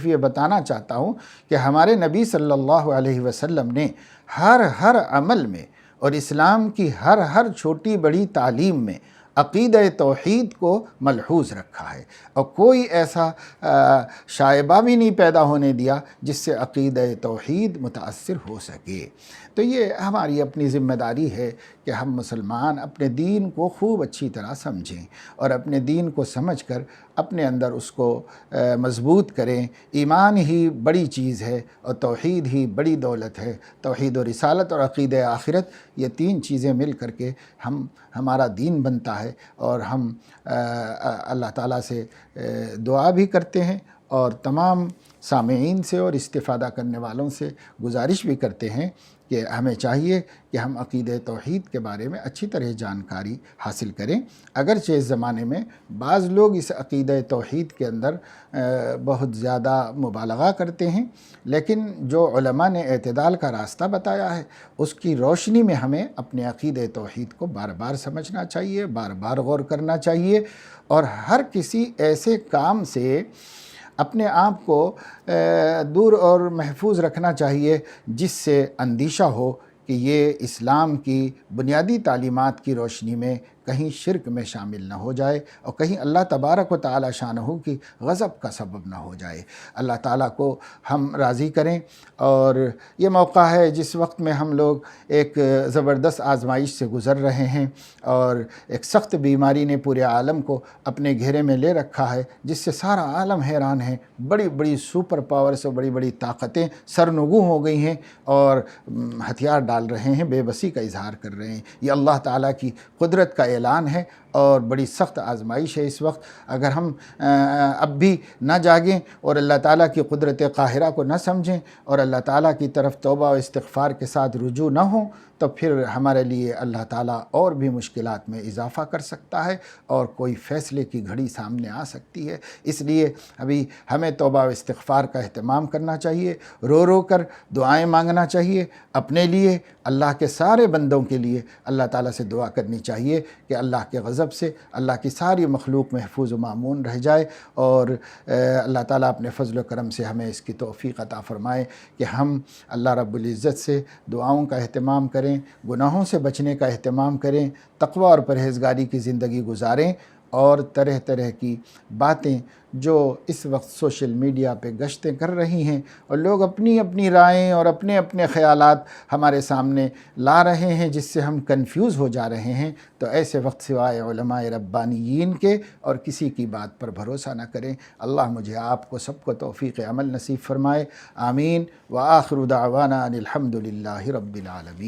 یہ بتانا چاہتا ہوں کہ ہمارے نبی صلی اللہ علیہ وسلم نے ہر عمل میں اور اسلام کی ہر چھوٹی بڑی تعلیم میں عقیدہ توحید کو ملحوظ رکھا ہے، اور کوئی ایسا شائبہ بھی نہیں پیدا ہونے دیا جس سے عقیدہ توحید متاثر ہو سکے۔ تو یہ ہماری اپنی ذمہ داری ہے کہ ہم مسلمان اپنے دین کو خوب اچھی طرح سمجھیں اور اپنے دین کو سمجھ کر اپنے اندر اس کو مضبوط کریں۔ ایمان ہی بڑی چیز ہے اور توحید ہی بڑی دولت ہے۔ توحید و رسالت اور عقیدہ آخرت، یہ تین چیزیں مل کر کے ہمارا دین بنتا ہے، اور ہم اللہ تعالیٰ سے دعا بھی کرتے ہیں اور تمام سامعین سے اور استفادہ کرنے والوں سے گزارش بھی کرتے ہیں کہ ہمیں چاہیے کہ ہم عقیدہ توحید کے بارے میں اچھی طرح جانکاری حاصل کریں۔ اگرچہ اس زمانے میں بعض لوگ اس عقیدہ توحید کے اندر بہت زیادہ مبالغہ کرتے ہیں، لیکن جو علماء نے اعتدال کا راستہ بتایا ہے اس کی روشنی میں ہمیں اپنے عقیدہ توحید کو بار بار سمجھنا چاہیے، بار بار غور کرنا چاہیے، اور ہر کسی ایسے کام سے اپنے آپ کو دور اور محفوظ رکھنا چاہیے جس سے اندیشہ ہو کہ یہ اسلام کی بنیادی تعلیمات کی روشنی میں کہیں شرک میں شامل نہ ہو جائے اور کہیں اللہ تبارک و تعالی شانہ کی غضب کا سبب نہ ہو جائے۔ اللہ تعالیٰ کو ہم راضی کریں، اور یہ موقع ہے جس وقت میں ہم لوگ ایک زبردست آزمائش سے گزر رہے ہیں، اور ایک سخت بیماری نے پورے عالم کو اپنے گھیرے میں لے رکھا ہے، جس سے سارا عالم حیران ہے۔ بڑی بڑی سپر پاورز اور بڑی بڑی طاقتیں سرنگوں ہو گئی ہیں اور ہتھیار ڈال رہے ہیں، بے بسی کا اظہار کر رہے ہیں۔ یہ اللہ تعالیٰ کی قدرت کا اعلان ہے اور بڑی سخت آزمائش ہے اس وقت۔ اگر ہم اب بھی نہ جاگیں اور اللہ تعالیٰ کی قدرت قاہرہ کو نہ سمجھیں اور اللہ تعالیٰ کی طرف توبہ و استغفار کے ساتھ رجوع نہ ہوں، تو پھر ہمارے لیے اللہ تعالیٰ اور بھی مشکلات میں اضافہ کر سکتا ہے اور کوئی فیصلے کی گھڑی سامنے آ سکتی ہے۔ اس لیے ابھی ہمیں توبہ و استغفار کا اہتمام کرنا چاہیے، رو کر دعائیں مانگنا چاہیے، اپنے لیے، اللہ کے سارے بندوں کے لیے اللہ تعالیٰ سے دعا کرنی چاہیے کہ اللہ کے غضب سے اللہ کی ساری مخلوق محفوظ و مامون رہ جائے، اور اللہ تعالیٰ اپنے فضل و کرم سے ہمیں اس کی توفیق عطا فرمائے کہ ہم اللہ رب العزت سے دعاؤں کا اہتمام کریں، گناہوں سے بچنے کا اہتمام کریں، تقوی اور پرہیزگاری کی زندگی گزاریں، اور طرح طرح کی باتیں جو اس وقت سوشل میڈیا پہ گشتیں کر رہی ہیں اور لوگ اپنی اپنی رائیں اور اپنے اپنے خیالات ہمارے سامنے لا رہے ہیں جس سے ہم کنفیوز ہو جا رہے ہیں، تو ایسے وقت سوائے علماء ربانیین کے اور کسی کی بات پر بھروسہ نہ کریں۔ اللہ مجھے آپ کو سب کو توفیق عمل نصیب فرمائے، آمین۔ وآخر دعوانا ان الحمد للہ رب العالمین۔